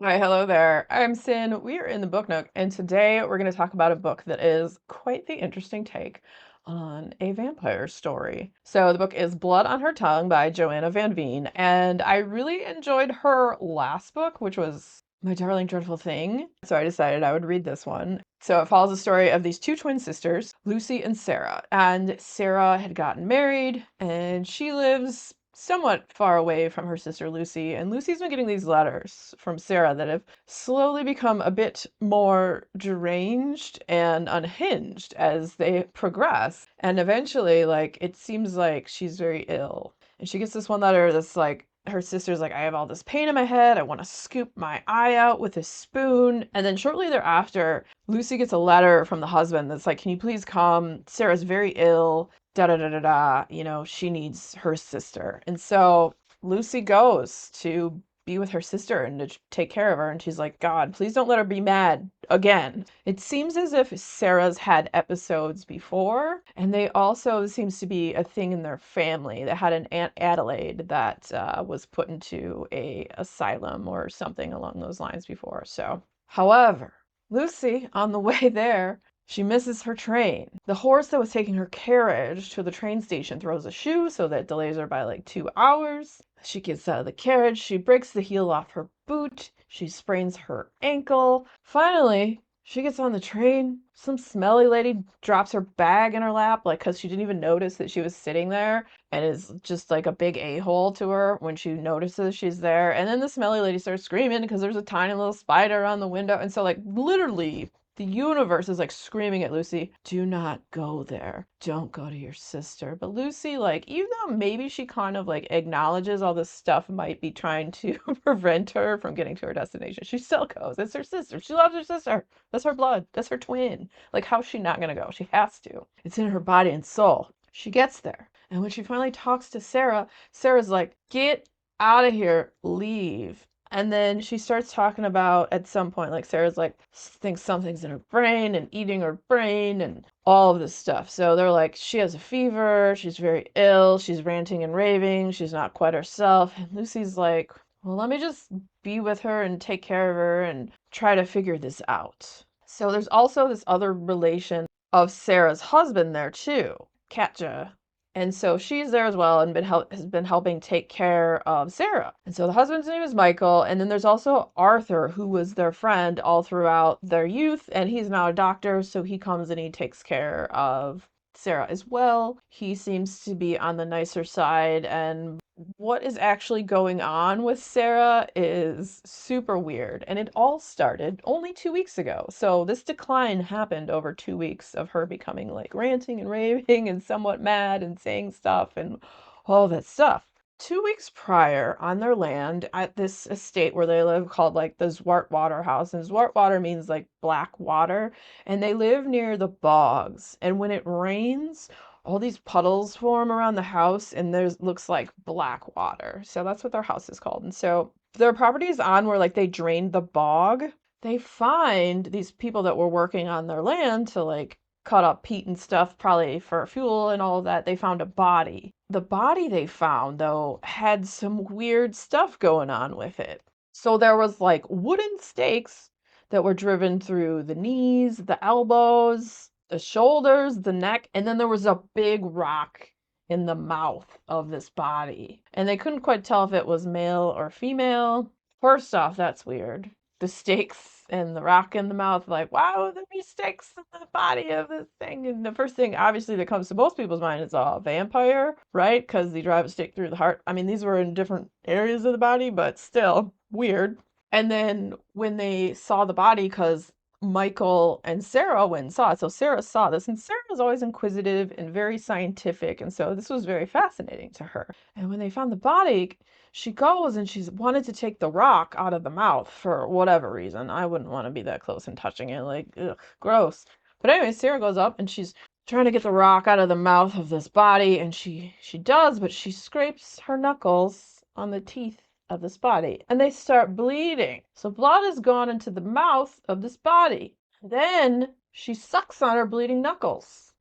Hi, hello there. I'm Sin. We are in the Book Nook, and today we're going to talk about a book that is quite the interesting take on a vampire story. So the book is Blood on Her Tongue by Johanna Van Veen, and I really enjoyed her last book, which was My Darling Dreadful Thing. So I decided I would read this one. So it follows the story of these two twin sisters, Lucy and Sarah. And Sarah had gotten married, and she lives somewhat far away from her sister Lucy, and Lucy's been getting these letters from Sarah that have slowly become a bit more deranged and unhinged as they progress. And eventually, like, it seems like she's very ill. And she gets this one letter that's like, her sister's like, I have all this pain in my head. I want to scoop my eye out with a spoon. And then shortly thereafter, Lucy gets a letter from the husband that's like, can you please come? Sarah's very ill, da da da da da, she needs her sister. And so Lucy goes to be with her sister and to take care of her. And she's like, God, please don't let her be mad again. It seems as if Sarah's had episodes before, and they also seems to be a thing in their family that had an Aunt Adelaide that was put into a asylum or something along those lines before. So, however, Lucy, on the way there, she misses her train. The horse that was taking her carriage to the train station throws a shoe, so that delays her by like 2 hours. She gets out of the carriage, she breaks the heel off her boot, she sprains her ankle. Finally, she gets on the train. Some smelly lady drops her bag in her lap, like, because she didn't even notice that she was sitting there and is just like a big a-hole to her when she notices she's there. And then the smelly lady starts screaming because there's a tiny little spider on the window. And so, like, literally, the universe is like screaming at Lucy, do not go there. Don't go to your sister. But Lucy, like, even though maybe she kind of like acknowledges all this stuff might be trying to prevent her from getting to her destination, she still goes. It's her sister. She loves her sister. That's her blood. That's her twin. Like, how's she not gonna go? She has to. It's in her body and soul. She gets there. And when she finally talks to Sarah, Sarah's like, get out of here. Leave. And then she starts talking about at some point, like Sarah's like, thinks something's in her brain and eating her brain and all of this stuff. So they're like, she has a fever, she's very ill, she's ranting and raving, she's not quite herself. And Lucy's like, well, let me just be with her and take care of her and try to figure this out. So there's also this other relation of Sarah's husband there too, Katja. And so she's there as well and has been helping take care of Sarah. And so the husband's name is Michael. And then there's also Arthur, who was their friend all throughout their youth. And he's now a doctor. So he comes and he takes care of Sarah as well. He seems to be on the nicer side. And what is actually going on with Sarah is super weird. And it all started only 2 weeks ago. So this decline happened over 2 weeks of her becoming like ranting and raving and somewhat mad and saying stuff and all that stuff. 2 weeks prior, on their land at this estate where they live called like the Zwartwater House, and Zwartwater means like black water, and they live near the bogs. And when it rains, all these puddles form around the house and there's looks like black water. So that's what their house is called. And so their property is on where like they drained the bog. They find these people that were working on their land to like cut up peat and stuff, probably for fuel and all of that. They found a body. The body they found, though, had some weird stuff going on with it. So there was like wooden stakes that were driven through the knees, the elbows, the shoulders, the neck, and then there was a big rock in the mouth of this body. And they couldn't quite tell if it was male or female. First off, that's weird. The stakes and the rock in the mouth, like, why would there be stakes in the body of this thing? And the first thing, obviously, that comes to most people's mind is a vampire, right? Because they drive a stake through the heart. I mean, these were in different areas of the body, but still weird. And then when they saw the body, because Michael and Sarah went and saw it. So Sarah saw this, and Sarah was always inquisitive and very scientific, and so this was very fascinating to her. And when they found the body, she goes and she's wanted to take the rock out of the mouth for whatever reason. I wouldn't want to be that close and touching it, like, ugh, gross. But anyway, Sarah goes up and she's trying to get the rock out of the mouth of this body, and she does, but she scrapes her knuckles on the teeth of this body and they start bleeding. So blood has gone into the mouth of this body. Then she sucks on her bleeding knuckles.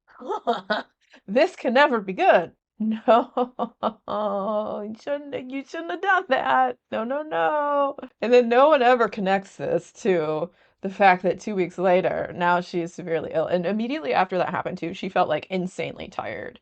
This can never be good. No, you shouldn't have done that. No, no, no. And then no one ever connects this to the fact that 2 weeks later, now she is severely ill. And immediately after that happened too, she felt like insanely tired.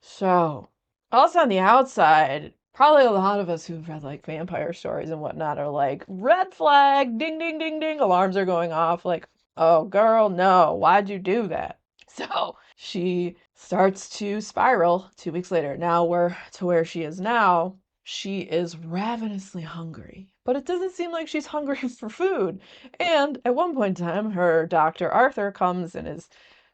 So, also on the outside, probably a lot of us who've read like vampire stories and whatnot are like, red flag, ding, ding, ding, ding, alarms are going off. Like, oh, girl, no, why'd you do that? So she starts to spiral 2 weeks later. Now we're to where she is now. She is ravenously hungry, but it doesn't seem like she's hungry for food. And at one point in time, her doctor Arthur comes and is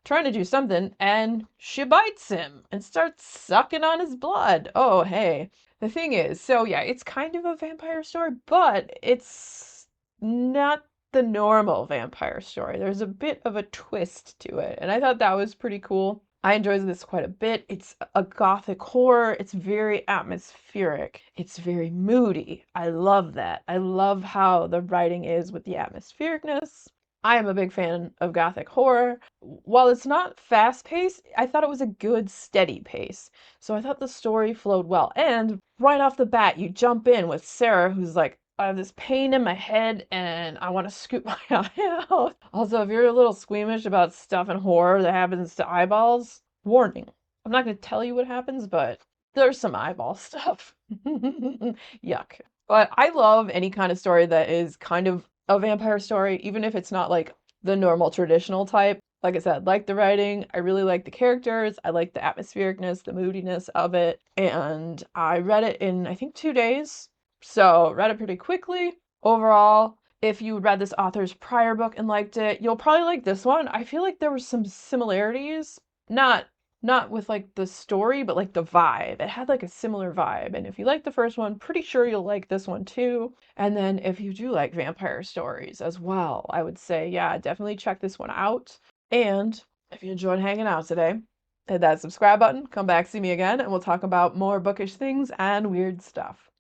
trying to do something, and she bites him and starts sucking on his blood. Oh, hey. The thing is, so yeah, it's kind of a vampire story, but it's not the normal vampire story. There's a bit of a twist to it, and I thought that was pretty cool. I enjoyed this quite a bit. It's a gothic horror. It's very atmospheric. It's very moody. I love that. I love how the writing is with the atmosphericness. I am a big fan of gothic horror. While it's not fast paced, I thought it was a good steady pace. So I thought the story flowed well. And right off the bat, you jump in with Sarah, who's like, I have this pain in my head and I want to scoop my eye out. Also, if you're a little squeamish about stuff in horror that happens to eyeballs, warning. I'm not going to tell you what happens, but there's some eyeball stuff. Yuck. But I love any kind of story that is kind of a vampire story, even if it's not like the normal traditional type. Like I said, like the writing, I really like the characters, I like the atmosphericness, the moodiness of it, and I read it in I think 2 days. So read it pretty quickly. Overall, if you read this author's prior book and liked it, you'll probably like this one. I feel like there were some similarities, not not with like the story, but like the vibe. It had like a similar vibe. And if you like the first one, pretty sure you'll like this one too. And then if you do like vampire stories as well, I would say, yeah, definitely check this one out. And if you enjoyed hanging out today, hit that subscribe button, come back, see me again, and we'll talk about more bookish things and weird stuff.